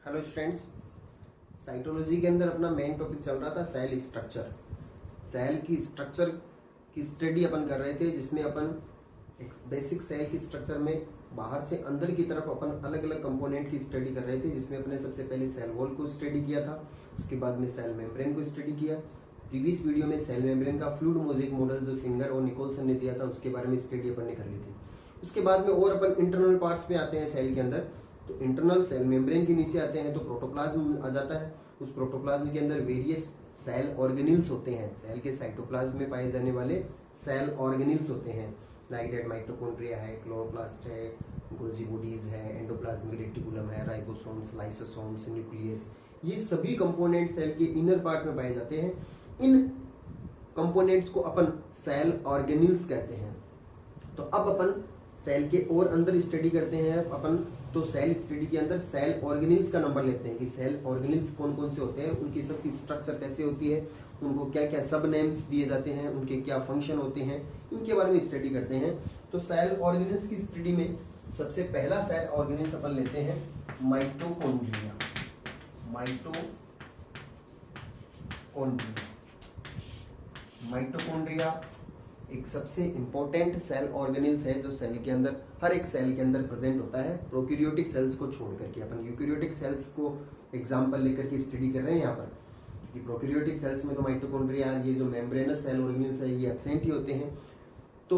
Hello students, cytology के अंदर अपना मेन टॉपिक चल रहा था सेल स्ट्रक्चर। सेल की स्ट्रक्चर की स्टडी अपन कर रहे थे, जिसमें अपन एक बेसिक सेल की स्ट्रक्चर में बाहर से अंदर की तरफ अपन अलग अलग कंपोनेंट की स्टडी कर रहे थे, जिसमें अपने सबसे पहले सेल वॉल को स्टडी किया था। उसके बाद में सेल मेम्ब्रेन को स्टडी किया। प्रीवियस वीडियो में सेल मेम्ब्रेन का फ्लूइड मोज़ेक मॉडल जो सिंगर और निकोलसन ने दिया था, उसके बारे में स्टडी अपन ने कर ली थी। उसके बाद में और अपन इंटरनल पार्ट्स में आते हैं सेल के अंदर। तो इंटरनल सेल मेम्ब्रेन के नीचे आते हैं तो प्रोटोप्लाज्म आ जाता है। उस प्रोटोप्लाज्म के अंदर वेरियस सेल ऑर्गेनिल्स होते हैं। सेल के साइटोप्लाज्म में पाए जाने वाले सेल ऑर्गेनिल्स होते हैं, लाइक दैट माइटोकॉन्ड्रिया है, क्लोरोप्लास्ट है, गोल्जी बॉडीज है, एंडोप्लाज्मिक रेटिकुलम है, राइबोसोम्स, लाइसोसोम्स, न्यूक्लियस, ये सभी कंपोनेंट सेल के इनर पार्ट में पाए जाते हैं। इन कंपोनेंट्स को अपन सेल ऑर्गेनिल्स कहते हैं। तो अब अपन सेल के और अंदर स्टडी करते हैं अपन। तो सेल स्टडी के अंदर सेल ऑर्गेनिल्स का नंबर लेते हैं कि सेल ऑर्गेनिल्स कौन कौन से होते हैं, उनकी सबकी स्ट्रक्चर कैसे होती है, उनको क्या क्या सब नेम्स दिए जाते हैं, उनके क्या फंक्शन होते हैं, इनके बारे में स्टडी करते हैं। तो सेल ऑर्गेनिल्स की स्टडी में सबसे पहला सेल ऑर्गेनिल्स अपन लेते हैं माइटोकॉन्ड्रिया। माइटोकॉन्ड्रिया एक सबसे इंपॉर्टेंट सेल ऑर्गेनिल्स है, जो सेल के अंदर, हर एक सेल के अंदर प्रेजेंट होता है, प्रोकैरियोटिक सेल्स को छोड़ करके। अपन यूकैरियोटिक सेल्स को एग्जांपल लेकर के स्टडी कर रहे हैं यहाँ पर, कि प्रोकैरियोटिक सेल्स में तो माइटोकॉन्ड्रिया, ये जो मेम्ब्रेनस सेल ऑर्गेनिल्स है, ये एब्सेंट ही होते हैं। तो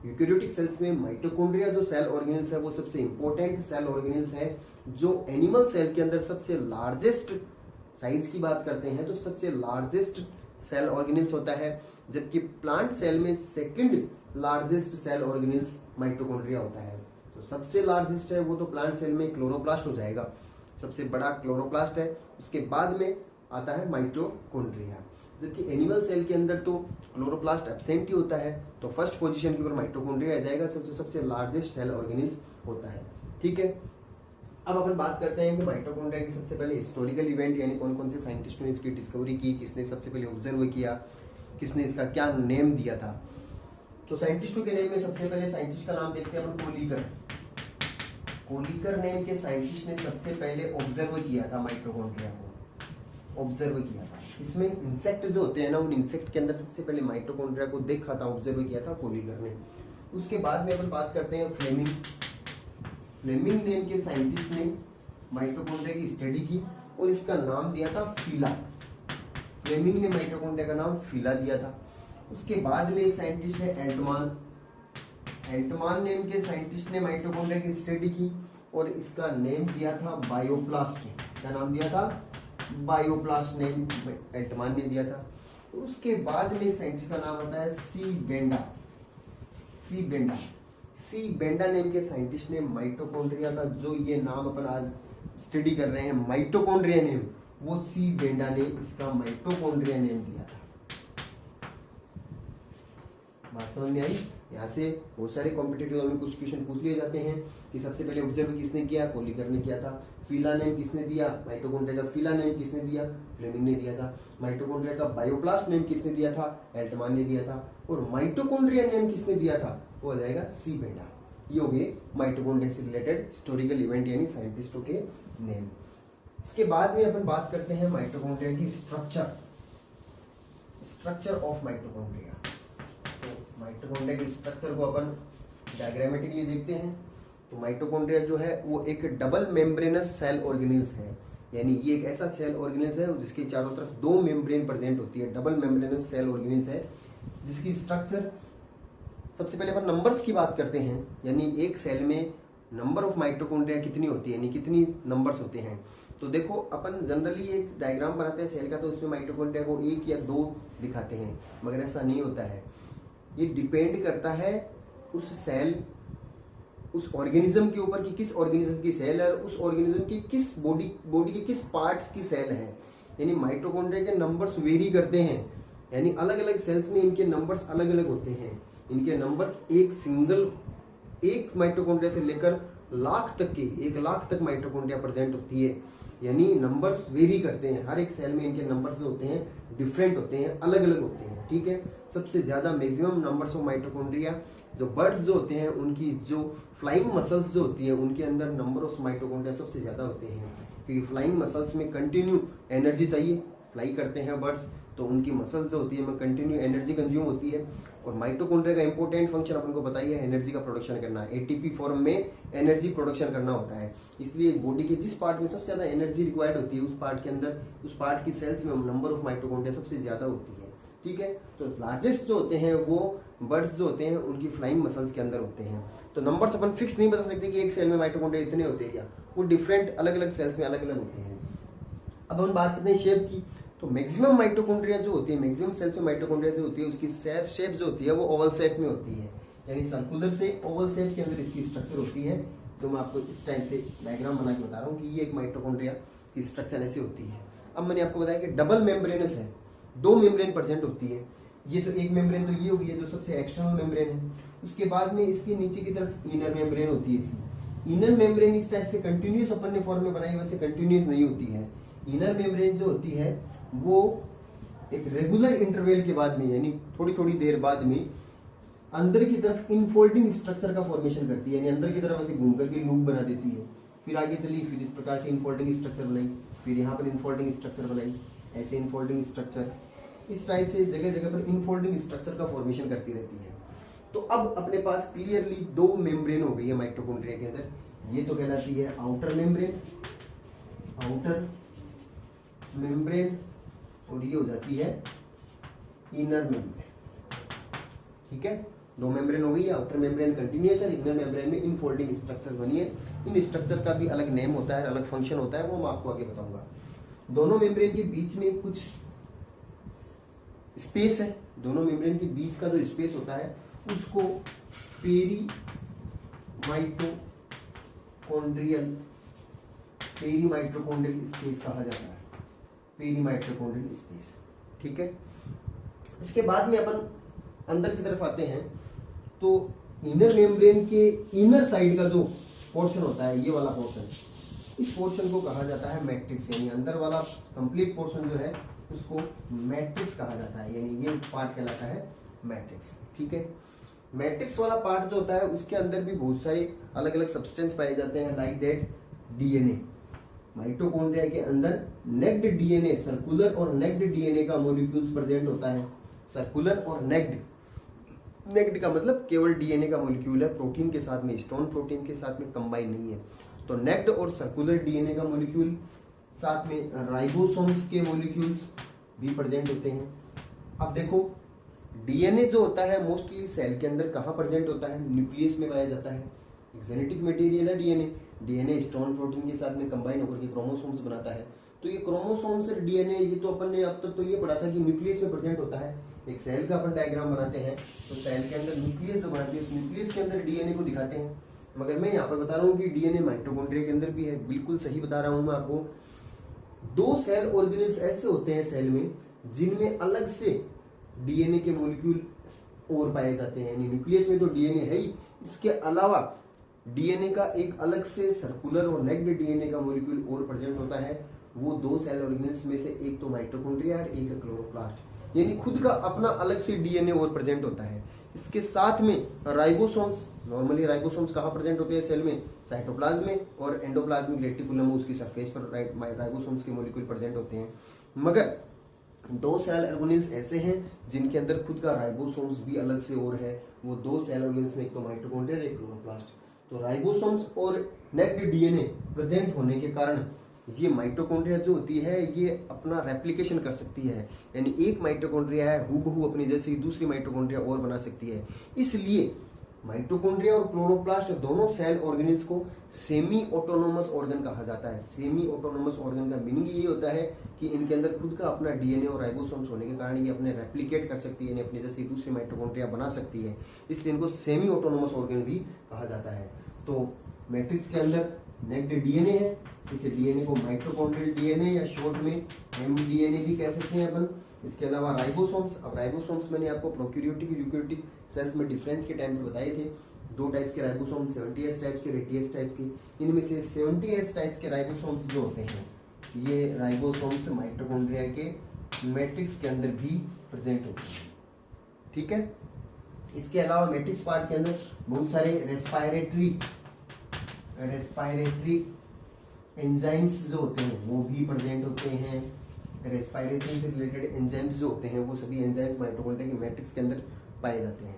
यूकैरियोटिक सेल्स में माइटोकॉन्ड्रिया जो सेल ऑर्गेनिल्स है, वो सबसे इंपॉर्टेंट सेल ऑर्गेनिल्स है, जो एनिमल सेल के अंदर सबसे लार्जेस्ट साइज की बात करते हैं तो सबसे लार्जेस्ट सेल ऑर्गेनिल्स होता है। जबकि प्लांट सेल में second largest cell organelles mitochondria होता है। तो सबसे लार्जेस्ट है वो तो प्लांट सेल में क्लोरोप्लास्ट हो जाएगा, सबसे बड़ा क्लोरोप्लास्ट है। उसके बाद में आता है माइटोकॉन्ड्रिया। जबकि एनिमल सेल के अंदर तो क्लोरोप्लास्ट एब्सेंट ही होता है, तो फर्स्ट पोजीशन के ऊपर माइटोकॉन्ड्रिया आ जाएगा, सबसे लार्जेस्ट सेल ऑर्गेनिल्स होता है। ठीक है, अब अपन बात करते हैं कि माइटोकॉन्ड्रिया की सबसे पहले हिस्टोरिकल इवेंट, यानी कौन कौन से साइंटिस्टों ने इसकी डिस्कवरी की, किसने सबसे पहले ऑब्जर्व किया, किसने इसका क्या नेम दिया था। तो साइंटिस्टों के नेम में सबसे पहले साइंटिस्ट का नाम देखते हैं अपन, कोलिकर नेम के साइंटिस्ट ने सबसे पहले ऑब्जर्व किया था माइटोकॉन्ड्रिया को, ऑब्जर्व किया था। इसमें इंसेक्ट जो होते हैं ना, उन इंसेक्ट के अंदर सबसे पहले माइटोकॉन्ड्रिया को देखा था, ऑब्जर्व किया था कोलिकर ने। उसके बाद में अपन बात करते हैं फ्लेमिंग नेम के साइंटिस्ट ने माइटोकॉन्ड्रिया की स्टडी की और इसका नाम दिया था फीला। फ्लेमिंग ने माइटोकॉन्ड्रिया का नाम फीला दिया था। उसके बाद में एक साइंटिस्ट है एल्टमान नेम के साइंटिस्ट ने माइटोकॉन्ड्रिया की स्टडी की और इसका नेम दिया था बायोप्लास्ट। क्या नाम दिया था? बायोप्लास्ट नेम एल्टमान ने दिया था। उसके बाद में एक साइंटिस्ट का नाम आता है सी बेंडा नेम के साइंटिस्ट ने माइटोकॉन्ड्रिया का, जो ये नाम अपन आज स्टडी कर रहे हैं माइटोकॉन्ड्रिया नेम, वो सी बेंडा ने इसका माइटोकॉन्ड्रिया नेम दिया था। बात समझ में आई? यहाँ से बहुत सारे कॉम्पिटिटिव में कुछ क्वेश्चन पूछ लिए जाते हैं कि सबसे पहले ऑब्जर्व किसने किया? कोलिकर ने किया था। फीला नेम किसने दिया? माइटोकॉन्ड्रिया का फीला नेम किसने दिया? फ्लेमिंग ने दिया था। माइटोकॉन्ड्रिया का बायोप्लास्ट नेम किसने दिया था? एल्टमान ने दिया था। और माइटोकॉन्ड्रिया नेम किसने दिया था? वो हो जाएगा सी बेंडा। ये हो गए माइटोकॉन्ड्रिया से रिलेटेड हिस्टोरिकल इवेंट, यानी साइंटिस्टों के नेम। इसके बाद में अपन बात करते हैं माइटोकॉन्ड्रिया की स्ट्रक्चर ऑफ माइटोकॉन्ड्रिया। तो माइटोकॉन्ड्रिया की स्ट्रक्चर को अपन डायग्रामेटिकली देखते हैं। तो माइटोकॉन्ड्रिया जो है वो एक डबल मेम्ब्रेनस सेल ऑर्गेनिल्स है, यानी ये एक ऐसा सेल ऑर्गेनिल्स है जिसके चारों तरफ दो मेम्ब्रेन प्रेजेंट होती है। डबल मेम्ब्रेनस सेल ऑर्गेनिल्स है जिसकी स्ट्रक्चर, सबसे पहले अपन नंबर्स की बात करते हैं, यानी एक सेल में नंबर ऑफ माइटोकॉन्ड्रिया कितनी होती है, यानी कितनी नंबर्स होते हैं। तो देखो, अपन जनरली एक डायग्राम बनाते हैं सेल का, तो उसमें माइटोकॉन्ड्रिया को 1 या 2 दिखाते हैं, मगर ऐसा नहीं होता है। ये डिपेंड करता है उस सेल, उस ऑर्गेनिज्म के ऊपर कि किस ऑर्गेनिज्म की सेल है और उस ऑर्गेनिज्म की किस बॉडी के किस पार्ट्स की सेल है। यानी माइटोकॉन्ड्रिया के नंबर्स वेरी करते हैं, यानी अलग अलग सेल्स में इनके नंबर्स अलग अलग होते हैं। इनके नंबर्स एक माइटोकॉन्ड्रिया से लेकर 1 लाख तक माइटोकॉन्ड्रिया प्रेजेंट होती है, यानी नंबर्स वेरी करते हैं। हर एक सेल में इनके नंबर्स जो होते हैं डिफरेंट होते हैं, अलग अलग होते हैं। ठीक है, सबसे ज्यादा मैक्सिमम नंबर्स ऑफ माइटोकॉन्ड्रिया, जो बर्ड्स जो होते हैं उनकी जो फ्लाइंग मसल्स जो होती है उनके अंदर नंबर ऑफ माइटोकॉन्ड्रिया सबसे ज्यादा होते हैं। क्योंकि फ्लाइंग मसल्स में कंटिन्यू एनर्जी चाहिए, फ्लाई करते हैं बर्ड्स, तो उनकी मसल्स जो होती है में कंटिन्यू एनर्जी कंज्यूम होती है। और माइटोकॉन्ड्रिया का इंपॉर्टेंट फंक्शन अपन को बताइए एनर्जी का प्रोडक्शन करना, एटीपी फॉर्म में एनर्जी प्रोडक्शन करना होता है। इसलिए बॉडी के जिस पार्ट में सबसे ज़्यादा एनर्जी रिक्वायर्ड होती है उस पार्ट के अंदर, उस पार्ट की सेल्स में नंबर ऑफ माइटोकॉन्ड्रिया सबसे ज़्यादा होती है। ठीक है, तो लार्जेस्ट जो होते हैं वो बर्ड्स जो होते हैं उनकी फ्लाइंग मसल्स के अंदर होते हैं। तो नंबर्स अपन फिक्स नहीं बता सकते कि एक सेल में माइटोकॉन्ड्रिया इतने होते हैं क्या, वो डिफरेंट अलग अलग सेल्स में अलग अलग होते हैं। अब हम बात करते हैं शेप की, तो मैक्सिमम माइटोकॉन्ड्रिया जो होती है, मैक्सिमम सेल्स में माइटोकॉन्ड्रिया जो होती है उसकी शेप जो होती है वो ओवल शेप में होती है, यानी सर्कुलर से ओवल शेप के अंदर इसकी स्ट्रक्चर होती है। तो मैं आपको इस टाइप से डायग्राम बना के बता रहा हूँ कि ये एक माइटोकॉन्ड्रिया की स्ट्रक्चर ऐसी होती है। अब मैंने आपको बताया कि डबल मेम्ब्रेनस है, 2 मेम्ब्रेन प्रेजेंट होती है। ये तो एक मेम्ब्रेन तो ये होगी जो सबसे एक्सटर्नल मेम्ब्रेन है, उसके बाद में इसके नीचे की तरफ इनर मेम्ब्रेन होती है। इसकी इनर मेम्ब्रेन इस टाइप से कंटिन्यूस अपन ने फॉर्म में बनाई, वैसे कंटिन्यूस नहीं होती है। इनर मेम्ब्रेन जो होती है वो एक रेगुलर इंटरवल के बाद में, यानी थोड़ी थोड़ी देर बाद में अंदर की तरफ इनफोल्डिंग स्ट्रक्चर का फॉर्मेशन करती है, यानी अंदर की तरफ ऐसे घूम करके लूप बना देती है। फिर आगे चली, फिर इस प्रकार से इनफोल्डिंग स्ट्रक्चर बनाई, फिर यहाँ पर इनफोल्डिंग स्ट्रक्चर बनाई, ऐसे इनफोल्डिंग स्ट्रक्चर, इस टाइप से जगह जगह पर इनफोल्डिंग स्ट्रक्चर का फॉर्मेशन करती रहती है। तो अब अपने पास क्लियरली 2 मेम्ब्रेन हो गई है माइटोकॉन्ड्रिया के अंदर। ये तो कहलाती है आउटर मेम्ब्रेन, आउटर मेम्ब्रेन, और ये हो जाती है इनर मेम्ब्रेन। ठीक है, 2 मेम्ब्रेन हो गई, आउटर मेम्ब्रेन कंटिन्यूअस है, इनर मेम्ब्रेन में इनफोल्डिंग स्ट्रक्चर बनी है। इन स्ट्रक्चर का भी अलग नेम होता है, अलग फंक्शन होता है, वो मैं आपको आगे बताऊंगा। दोनों मेम्ब्रेन के बीच में कुछ स्पेस है, दोनों मेम्ब्रेन के बीच का जो स्पेस होता है उसको पेरीमाइटोकॉन्ड्रियल स्पेस कहा जाता है, पेरीमाइटोकॉन्ड्रियल स्पेस। ठीक है, इसके बाद में अपन अंदर की तरफ आते हैं, तो इनर मेम्ब्रेन के इनर साइड का जो पोर्शन होता है, ये वाला पोर्शन, इस पोर्शन को कहा जाता है मैट्रिक्स, यानी अंदर वाला कंप्लीट पोर्शन जो है उसको मैट्रिक्स कहा जाता है, यानी ये पार्ट कहलाता है मैट्रिक्स। ठीक है, मैट्रिक्स वाला पार्ट जो होता है उसके अंदर भी बहुत सारे अलग अलग सब्सटेंस पाए जाते हैं, लाइक दैट डीएनए। माइटोकॉन्ड्रिया के अंदर नेक्ड डीएनए, सर्कुलर और नेक्ड डीएनए का मॉलिक्यूल्स प्रेजेंट होता है। सर्कुलर और नेक्ड का मतलब केवल डीएनए का मॉलिक्यूल है, प्रोटीन के साथ में, स्टोन प्रोटीन के साथ में कंबाइन नहीं है। तो नेक्ड और सर्कुलर डीएनए का मॉलिक्यूल, साथ में राइबोसोम्स के मॉलिक्यूल्स भी प्रेजेंट होते हैं। अब देखो, डीएनए जो होता है मोस्टली सेल के अंदर कहाँ प्रेजेंट होता है, न्यूक्लियस में पाया जाता है। एक जेनेटिक मटेरियल है डीएनए स्टोन प्रोटीन के साथ में कंबाइन होकर के क्रोमोसोम्स बनाता है। तो ये क्रोमोसोम्स और डीएनए, ये तो अपन ने अब तक तो ये पढ़ा था कि न्यूक्लियस में प्रेजेंट होता है। एक सेल का अपन डायग्राम बनाते हैं तो सेल के अंदर न्यूक्लियस जो बनाती है, उस न्यूक्लियस के अंदर डीएनए को दिखाते हैं। मगर मैं यहाँ पर बता रहा हूँ कि डीएनए माइटोकॉन्ड्रिया के अंदर भी है, बिल्कुल सही बता रहा हूँ मैं आपको। 2 सेल ऑर्गेनेल्स ऐसे होते हैं सेल में जिनमें अलग से डीएनए के मॉलिक्यूल और पाए जाते हैं, यानी न्यूक्लियस में तो डीएनए है ही, इसके अलावा डीएनए का एक अलग से सर्कुलर और नेक्ड डीएनए का मॉलिक्यूल और प्रेजेंट होता है। वो 2 सेल ऑर्गेनेल्स में से एक तो माइटोकॉन्ड्रिया और एक है क्लोरोप्लास्ट, यानी खुद का अपना अलग से डीएनए और प्रेजेंट होता है। इसके साथ में राइबोसोम्स, नॉर्मली राइबोसोम्स कहाँ प्रेजेंट होते हैं सेल में, साइटोप्लाज्म में और एंडोप्लाज्मिक रेटिकुलम, उसकी सरफेस पर राइबोसोम्स के मॉलिक्यूल प्रेजेंट होते हैं। मगर 2 सेल ऑर्गेनेल्स ऐसे हैं जिनके अंदर खुद का राइबोसोम्स भी अलग से और है। वो 2 सेल ऑर्गेनेल्स में एक तो माइटोकॉन्ड्रिया और एक क्लोरोप्लास्ट। तो राइबोसोम्स और नेक्ड डीएनए प्रेजेंट होने के कारण ये माइटोकॉन्ड्रिया जो होती है ये अपना रेप्लिकेशन कर सकती है, यानी एक माइटोकॉन्ड्रिया है हूबहू अपनी जैसी दूसरी माइटोकॉन्ड्रिया और बना सकती है। इसलिए माइटोकॉन्ड्रिया और क्लोरोप्लास्ट दोनों सेल ऑर्गेनेल्स को सेमी ऑटोनोमस ऑर्गन कहा जाता है। सेमी ऑटोनोमस ऑर्गन का मीनिंग ये होता है कि इनके अंदर खुद का अपना डीएनए और राइबोसोम्स होने के कारण ये अपने रेप्लिकेट कर सकती है, यानी अपने जैसी दूसरी माइटोकॉन्ड्रिया बना सकती है, इसलिए इनको सेमी ऑटोनोमस ऑर्गन भी कहा जाता है। तो मैट्रिक्स के अंदर नेक्ड डीएनए है, इसे डीएनए को माइटोकॉन्ड्रियल डीएनए या शॉर्ट में एमडीएनए भी कह सकते हैं अपन। इसके अलावा राइबोसोम्स, अब राइबोसोम्स मैंने आपको प्रोकैरियोटिक यूकैरियोटिक सेल्स में डिफरेंस के टाइम पे बताए थे। 2 टाइप्स के राइबोसोम्स, 70S टाइप्स के, 80S टाइप्स के। इनमें से 70S टाइप्स के राइबोसोम्स जो होते हैं ये राइबोसोम्स माइटोकॉन्ड्रिया के मैट्रिक्स के अंदर भी प्रेजेंट होते हैं। ठीक है, इसके अलावा मैट्रिक्स पार्ट के अंदर बहुत सारे रेस्पायरेटरी एंजाइम्स जो होते हैं वो भी प्रेजेंट होते हैं। रेस्पिरेशन से रिलेटेड एंजाइम्स जो होते हैं वो सभी एंजाइम्स माइटोकॉन्ड्रिया के मैट्रिक्स के अंदर पाए जाते हैं।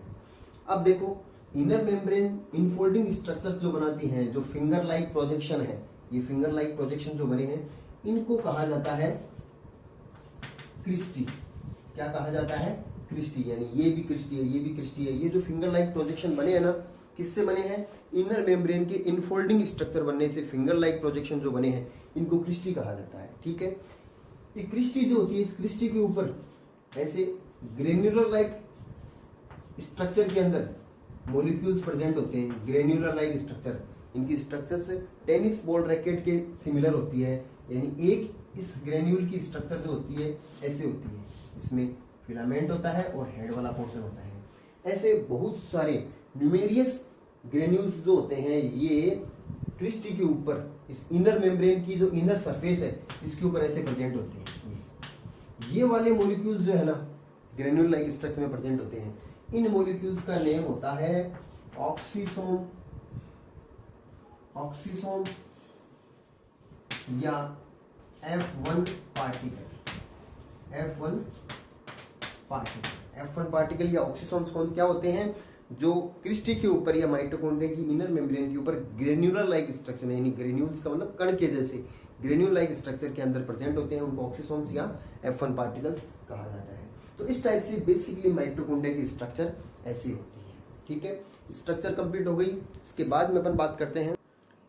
अब देखो इनर मेम्ब्रेन इनफोल्डिंग स्ट्रक्चर्स जो बनाती हैं, जो फिंगर लाइक प्रोजेक्शन है, ये फिंगर लाइक प्रोजेक्शन जो बने हैं इनको कहा जाता है क्रिस्टी। क्या कहा जाता है? क्रिस्टी। यानी ये भी क्रिस्टी है, ये भी क्रिस्टी है। ये जो फिंगर लाइक प्रोजेक्शन बने हैं ना, किससे बने हैं? इनर मेम्ब्रेन के इनफोल्डिंग स्ट्रक्चर बनने से फिंगर लाइक प्रोजेक्शन जो बने हैं इनको क्रिस्टी कहा जाता है। ठीक है, ये क्रिस्टी जो होती है, इस क्रिस्टी के ऊपर ऐसे ग्रेन्युलर लाइक स्ट्रक्चर के अंदर मॉलिक्यूल्स प्रेजेंट होते हैं। ग्रेन्युलर लाइक स्ट्रक्चर, इनकी स्ट्रक्चर्स टेनिस बॉल रैकेट के सिमिलर होती है। यानी एक इस ग्रेन्यूल की स्ट्रक्चर जो होती है ऐसे होती है, इसमें फिलामेंट होता है और हेड वाला पोर्शन होता है। ऐसे बहुत सारे न्यूमेरियस ग्रेन्यूल्स जो होते हैं ये क्रिस्टी के ऊपर, इस इनर मेम्ब्रेन की जो इनर सरफेस है इसके ऊपर ऐसे प्रेजेंट होते हैं। ये वाले मॉलिक्यूल्स जो है ना ग्रेन्यूल लाइक स्ट्रक्चर में प्रेजेंट होते हैं। इन मॉलिक्यूल्स का नेम होता है ऑक्सीसोम, ऑक्सीसोम या F1 particle. F1 particle, F1 particle या ऑक्सीसोम्स कौन क्या होते हैं? जो क्रिस्टी के ऊपर या माइटोकॉन्ड्रिया की इनर मेम्ब्रेन के ऊपर ग्रेन्युलर लाइक स्ट्रक्चर में, यानी ग्रेन्यूल्स का मतलब कण के जैसे ग्रेन्यूल लाइक स्ट्रक्चर के अंदर प्रेजेंट होते हैं, उनको ऑक्सीसोम्स या F1 पार्टिकल्स कहा जाता है। तो इस टाइप से बेसिकली माइटोकॉन्ड्रिया की स्ट्रक्चर ऐसी होती है। ठीक है, स्ट्रक्चर कंप्लीट हो गई। इसके बाद में अपन बात करते हैं,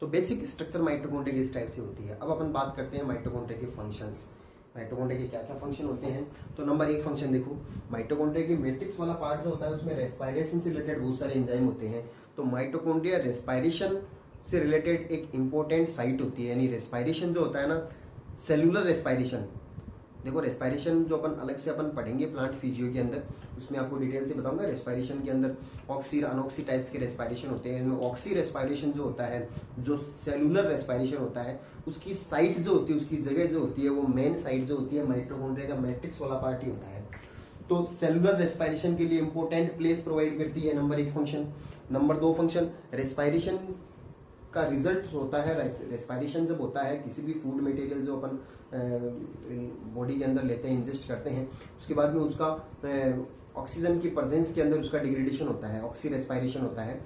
तो बेसिक स्ट्रक्चर माइटोकॉन्ड्रिया की इस टाइप से होती है। अब अपन बात करते हैं माइटोकॉन्ड्रिया के फंक्शंस। माइटोकॉन्ड्रिया के क्या क्या फंक्शन होते हैं? तो नंबर 1 फंक्शन देखो, माइटोकॉन्ड्रिया की मैट्रिक्स वाला पार्ट जो होता है उसमें रेस्पिरेशन से रिलेटेड बहुत सारे एंजाइम होते हैं। तो माइटोकॉन्ड्रिया रेस्पिरेशन से रिलेटेड एक इंपॉर्टेंट साइट होती है। यानी रेस्पिरेशन जो होता है ना, सेलुलर रेस्पिरेशन, देखो रेस्पिरेशन जो अपन अलग से अपन पढ़ेंगे प्लांट फिजियो के अंदर, उसमें आपको डिटेल से बताऊंगा। रेस्पिरेशन के अंदर ऑक्सी अनऑक्सी टाइप्स के रेस्पिरेशन होते हैं। इसमें ऑक्सी रेस्पिरेशन जो होता है, जो सेलुलर रेस्पिरेशन होता है, उसकी साइट जो होती है, उसकी जगह जो होती है, वो मेन साइट जो होती है माइटोकॉन्ड्रिया का मैट्रिक्स वाला पार्ट ही होता है। तो सेलुलर रेस्पिरेशन के लिए इंपॉर्टेंट प्लेस प्रोवाइड करती है, number 1 function. Number 2 function, respiration का रिजल्ट होता है, रेस्पिरेशन जब होता है किसी भी फूड मटेरियल जो अपन बॉडी के अंदर लेते हैं, इंजेस्ट करते हैं, उसके बाद में उसका ऑक्सीजन की प्रेजेंस के अंदर उसका डिग्रेडेशन होता है, ऑक्सी रेस्पिरेशन होता है।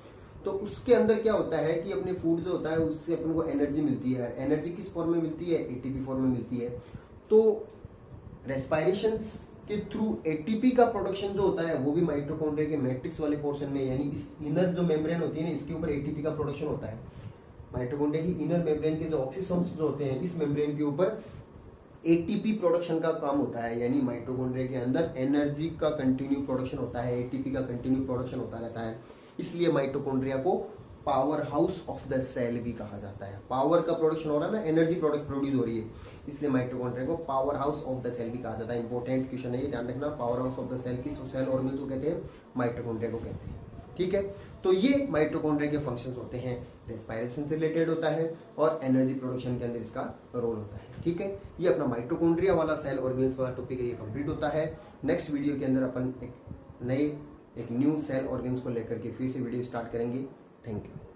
तो उसके अंदर क्या होता है कि अपने फूड जो होता है उससे अपन को एनर्जी मिलती है। एनर्जी किस फॉर्म में मिलती है? एटीपी फॉर्म में मिलती है। तो रेस्पिरेशन के थ्रू एटीपी का प्रोडक्शन जो होता है वो भी माइटोकॉन्ड्रिया के मैट्रिक्स वाले पोर्शन में, यानी इस इनर जो मेम्ब्रेन होती है ना, इसके ऊपर एटीपी का प्रोडक्शन होता है। माइटोकॉन्ड्रिया की इनर मेम्ब्रेन के जो ऑक्सीसोम्स जो होते हैं, इस मेम्ब्रेन के ऊपर एटीपी प्रोडक्शन का काम होता है। यानी माइटोकॉन्ड्रिया के अंदर एनर्जी का कंटिन्यू प्रोडक्शन होता है, एटीपी का कंटिन्यू प्रोडक्शन होता रहता है। इसलिए माइटोकॉन्ड्रिया को power house of the cell भी कहा जाता है। पावर का प्रोडक्शन हो रहा है ना, एनर्जी प्रोडक्ट प्रोड्यूस हो रही है, इसलिए माइटोकॉन्ड्रिया को power house of the cell भी कहा जाता है। इंपॉर्टेंट क्वेश्चन है ये, ध्यान रखना। Power house of the cell किस सेल ऑर्गेनल को कहते हैं? माइटोकॉन्ड्रिया को कहते हैं। ठीक है, तो ये माइटोकॉन्ड्रिया के फंक्शंस होते हैं। रेस्पिरेशन से रिलेटेड होता है और एनर्जी प्रोडक्शन के अंदर इसका रोल होता है। ठीक है, ये अपना माइटोकॉन्ड्रिया वाला सेल ऑर्गेनल्स वाला टॉपिक है, ये कंप्लीट होता है। नेक्स्ट वीडियो के अंदर अपन एक न्यू सेल ऑर्गेन्स को लेकर के फिर से वीडियो स्टार्ट करेंगे। Thank you.